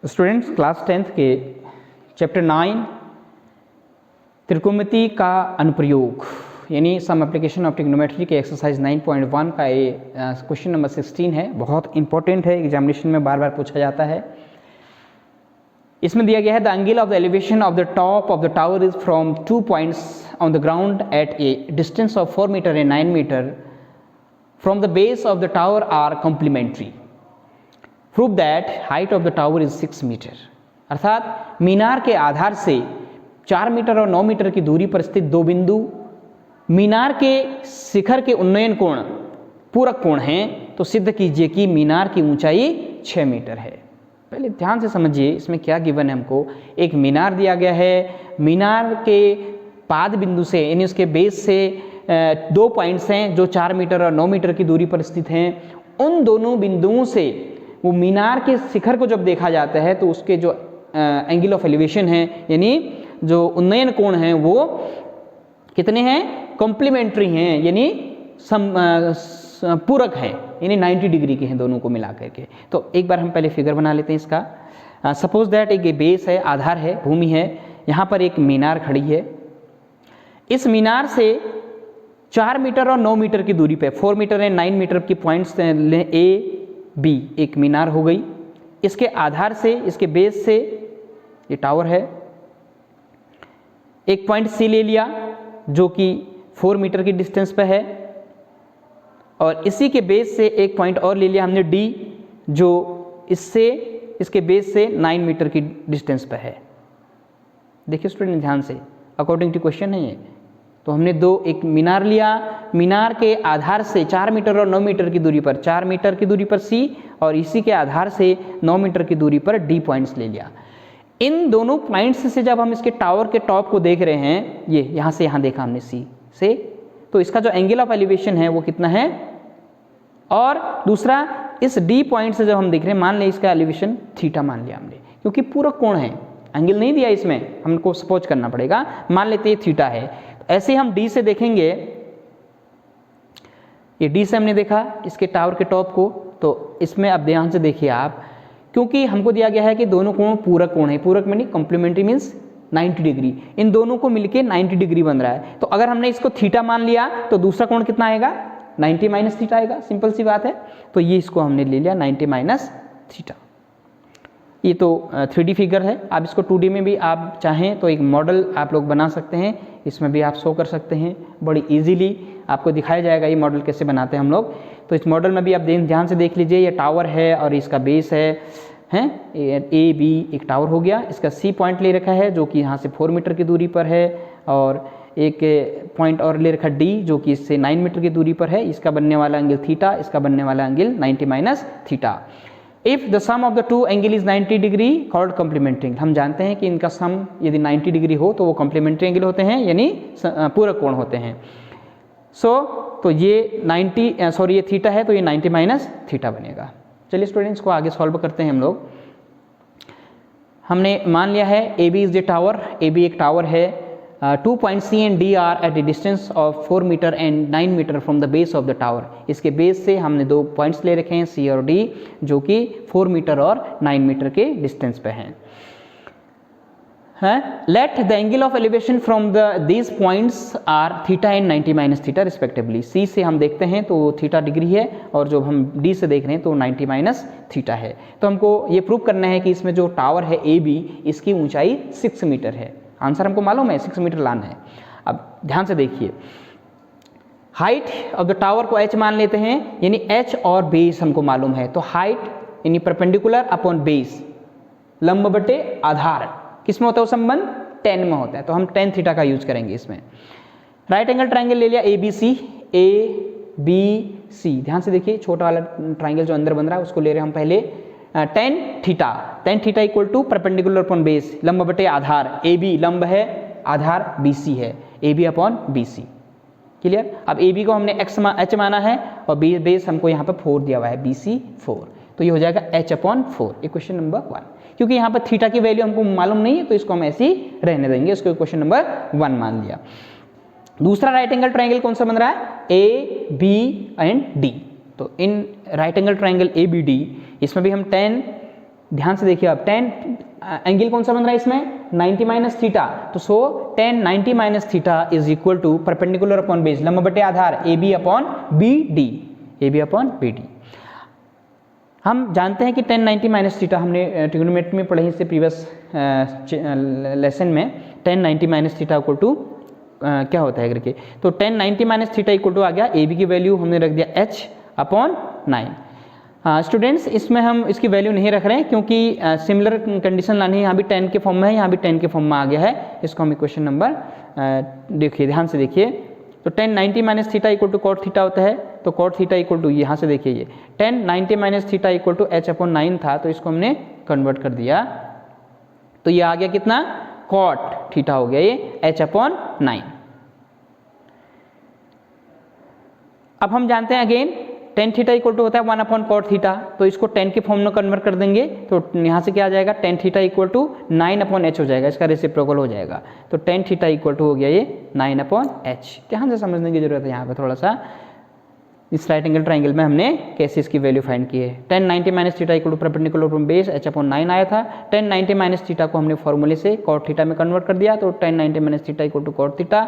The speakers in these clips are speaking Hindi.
स्टूडेंट्स क्लास 10th के चैप्टर 9 त्रिकोणमिति का अनुप्रयोग यानी सम एप्लीकेशन ऑफ ट्रिग्नोमेट्री के एक्सरसाइज 9.1 का ये क्वेश्चन नंबर 16 है। बहुत इंपॉर्टेंट है, एग्जामिनेशन में बार बार पूछा जाता है। इसमें दिया गया है the angle of the elevation of the top of the tower is from 2 points on the ground at a distance of 4 metre and 9 metre from the base of the tower are complementary. Prove that height of the tower is 6 metre. अर्थात मीनार के आधार से 4 मीटर और 9 मीटर की दूरी पर स्थित दो बिंदु मीनार के शिखर के उन्नयन कोण पूरक कोण हैं, तो सिद्ध कीजिए कि मीनार की ऊंचाई 6 मीटर है। पहले ध्यान से समझिए इसमें क्या गिवन है। हमको एक मीनार दिया गया है, मीनार के पाद बिंदु से यानी उसके बेस से 2 पॉइंट्स हैं जो 4 मीटर और 9 मीटर की दूरी पर स्थित हैं। उन दोनों बिंदुओं से वो मीनार के शिखर को जब देखा जाता है तो उसके जो एंगल ऑफ एलिवेशन है यानी जो उन्नयन कोण हैं वो कितने हैं, कॉम्प्लीमेंट्री हैं यानी पूरक हैं, यानी 90 डिग्री के हैं दोनों को मिला करके। तो एक बार हम पहले फिगर बना लेते हैं इसका। सपोज दैट एक बेस है, आधार है, भूमि है, यहाँ पर एक मीनार खड़ी है। इस मीनार से 4 मीटर और 9 मीटर की दूरी पे 4 मीटर एंड 9 मीटर की पॉइंट्स ए बी एक मीनार हो गई। इसके आधार से, इसके बेस से ये टावर है, एक पॉइंट सी ले लिया जो कि 4 मीटर की डिस्टेंस पे है, और इसी के बेस से एक पॉइंट और ले लिया हमने डी जो इससे इसके बेस से 9 मीटर की डिस्टेंस पे है। देखिए स्टूडेंट ध्यान से, अकॉर्डिंग टू क्वेश्चन है ये। तो हमने एक मीनार लिया, मीनार के आधार से 4 मीटर और 9 मीटर की दूरी पर 4 मीटर की दूरी पर सी और इसी के आधार से 9 मीटर की दूरी पर डी पॉइंट्स ले लिया। इन दोनों पॉइंट्स से जब हम इसके टावर के टॉप को देख रहे हैं, ये यहाँ से यहाँ देखा हमने सी से, तो इसका जो एंगल ऑफ एलिवेशन है वो कितना है। और दूसरा इस डी पॉइंट से जब हम देख रहे हैं, मान लें इसका एलिवेशन थीटा मान लिया हमने, क्योंकि पूरक कोण है, एंगल नहीं दिया इसमें, हमको सपोज करना पड़ेगा। मान लेते हैं थीटा है, ऐसे हम डी से देखेंगे, ये डी से हमने देखा इसके टावर के टॉप को, तो इसमें अब ध्यान से देखिए आप, क्योंकि हमको दिया गया है कि दोनों कोण पूरक कोण है, पूरक मीनिंग कॉम्प्लीमेंट्री मीन्स 90 डिग्री, इन दोनों को मिलके 90 डिग्री बन रहा है। तो अगर हमने इसको थीटा मान लिया तो दूसरा कोण कितना आएगा, 90 माइनस थीटा आएगा, सिंपल सी बात है। तो ये इसको हमने ले लिया 90 माइनस थीटा। ये तो 3D फिगर है। आप इसको 2D में भी आप चाहें तो एक मॉडल आप लोग बना सकते हैं, इसमें भी आप शो कर सकते हैं, बड़ी इजीली आपको दिखाया जाएगा ये मॉडल कैसे बनाते हैं हम लोग। तो इस मॉडल में भी आप ध्यान से देख लीजिए, ये टावर है और इसका बेस है ए बी, एक टावर हो गया। इसका सी पॉइंट ले रखा है जो कि यहाँ से 4 मीटर की दूरी पर है, और एक पॉइंट और ले रखा डी जो कि इससे 9 मीटर की दूरी पर है। इसका बनने वाला एंगल थीटा, इसका बनने वाला angle 90 minus theta. If the sum of the two angle is 90 degree called complementary. हम जानते हैं कि इनका सम यदि 90 डिग्री हो तो वो कॉम्प्लीमेंट्री एंगल होते हैं, यानी पूरक कोण होते हैं। तो ये ये थीटा है, तो ये 90 माइनस थीटा बनेगा। चलिए स्टूडेंट्स को आगे सॉल्व करते हैं हम लोग। हमने मान लिया है A B is the tower, A B एक टावर है, 2 point C and D are at a distance of 4 metre and 9 metre from the base of the tower. इसके बेस से हमने 2 पॉइंट्स ले रखे हैं सी और डी जो कि 4 मीटर और 9 मीटर के डिस्टेंस पे हैं। Let the angle of elevation from these points are theta and 90 minus theta respectively. C से हम देखते हैं तो थीटा डिग्री है, और जो हम डी से देख रहे हैं तो 90 माइनस थीटा है। तो हमको ये प्रूव करना है कि इसमें जो टावर है ए बी, इसकी ऊंचाई 6 मीटर है। आंसर हमको मालूम है, 6 मीटर लाना है। अब ध्यान से देखिए, हाइट ऑफ द टावर को h मान लेते हैं, यानी h और बेस हमको मालूम है। तो हाइट यानी परपेंडिकुलर अपॉन बेस, लंब बटे आधार, किसमें होता है वो संबंध, tan में होता है। तो हम tan थीटा का यूज करेंगे इसमें। राइट एंगल ट्राइंगल ले लिया ए बी सी। ध्यान से देखिए, छोटा वाला ट्राइंगल जो अंदर बन रहा है उसको ले रहे हैं हम पहले। tan theta equal to perpendicular upon base, लंब बटे आधार, ए बी लंब है, आधार बी सी है, A B upon B C. Clear. अब ए बी को हमने h माना है और बेस हमको यहाँ पर 4 दिया हुआ है, बी सी 4, तो ये हो जाएगा h अपॉन 4। Equation number 1। क्योंकि यहाँ पर थीटा की वैल्यू हमको मालूम नहीं है तो इसको हम ऐसे ही रहने देंगे, इसको क्वेश्चन नंबर 1 मान लिया। दूसरा राइट एंगल ट्राइंगल कौन सा बन रहा है, ए बी एंड डी। तो in right angle triangle A B D, इसमें भी हम tan ध्यान से देखिए अब 10 एंगल कौन सा बन रहा है इसमें 90 माइनस थीटा, तो so 10 90 minus theta is equal to perpendicular upon base लंब बटे आधार A B upon B D, A B upon B D. हम जानते हैं कि 10 90 माइनस थीटा हमने ट्रिग्नोमेट्री में पढ़े इससे प्रीवियस लेसन में 10 90 माइनस थीटा इक्वल टू क्या होता है करके, तो 10 90 माइनस थीटा इक्वल टू आ गया ए बी की वैल्यू हमने रख दिया h अपॉन 9। स्टूडेंट्स इसमें हम इसकी वैल्यू नहीं रख रहे हैं क्योंकि सिमिलर कंडीशन लानी है, यहाँ भी 10 के फॉर्म में है, यहाँ भी 10 के फॉर्म में आ गया है। इसको हम इक्वेशन नंबर देखिए ध्यान से देखिए, तो 10 90 minus theta equal to cot theta होता है, तो कॉट थीटा इक्वल टू यहाँ से देखिए ये 10 90 minus theta equal to h upon 9 था, तो इसको हमने कन्वर्ट कर दिया, तो ये आ गया कितना कॉट थीटा हो गया ये h अपॉन 9। अब हम जानते हैं again tan theta equal to होता है 1 अपॉन कॉट थीटा, तो इसको 10 के फॉर्म में कन्वर्ट कर देंगे, तो यहाँ से क्या आ जाएगा tan theta equal to 9 upon H हो जाएगा, इसका रेसिप्रोकल हो जाएगा, तो टेन थीटा इक्वल टू हो गया ये 9 अपॉन एच। ध्यान से समझने की जरूरत है यहाँ पे थोड़ा सा, इस राइट एंगल ट्राइंगल में हमने कैसे इसकी वैल्यू फाइंड की है। 10 90 minus theta equal to perpendicular from base h upon 9 आया था, 10 90 माइनस थीटा को हमने फॉर्मूले से कॉट थीटा में कन्वर्ट कर दिया, तो 10 90 minus theta equal to cot theta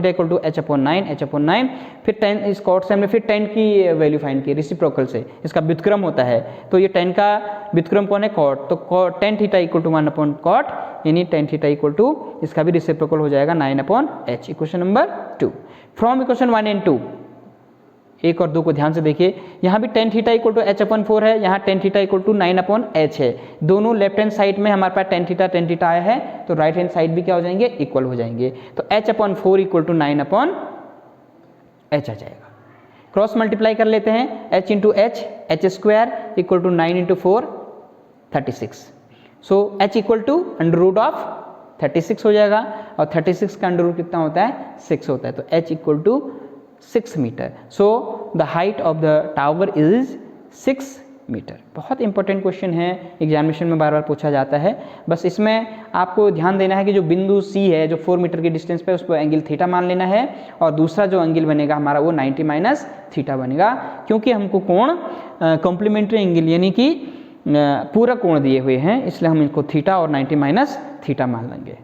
equal to h upon 9, फिर 10 इस कॉट से हमने फिर 10 की वैल्यू फाइंड की रेसिप्रोकल से, इसका व्युत्क्रम होता है, तो ये 10 का व्युत्क्रम कौन है कॉट, तो 10 theta equal to 1 upon cot, यानी 10 थीटा इक्वल टू इसका भी रेसिप्रोकल हो जाएगा 9 upon h। Equation number 2 from equation 1 and 2, 1 और 2 को ध्यान से देखिए, यहाँ भी 10 theta equal to h upon 4 है, यहाँ 10 theta equal to 9 upon h है, दोनों लेफ्ट हैंड साइड में हमारे पास 10 थीटा आया है, तो राइट हैंड साइड भी क्या हो जाएंगे इक्वल हो जाएंगे, तो h upon 4 equal to 9 upon h आ जाएगा। क्रॉस मल्टीप्लाई कर लेते हैं, h into h square equal to 9 into 4 36, so h equal to under root of 36 हो जाएगा, और 36 का अंडर रूट कितना होता है 6 होता है, तो h equal to 6 metre, so the height of the tower is 6 metre. बहुत इंपॉर्टेंट क्वेश्चन है, एग्जामिनेशन में बार बार पूछा जाता है, बस इसमें आपको ध्यान देना है कि जो बिंदु C है जो 4 मीटर की डिस्टेंस पे, उसको एंगल थीटा मान लेना है, और दूसरा जो एंगल बनेगा हमारा वो 90 माइनस थीटा बनेगा, क्योंकि हमको कोण कॉम्प्लीमेंट्री एंगल यानी कि पूरा कोण दिए हुए हैं, इसलिए हम इनको थीटा और 90 माइनस थीटा मान लेंगे।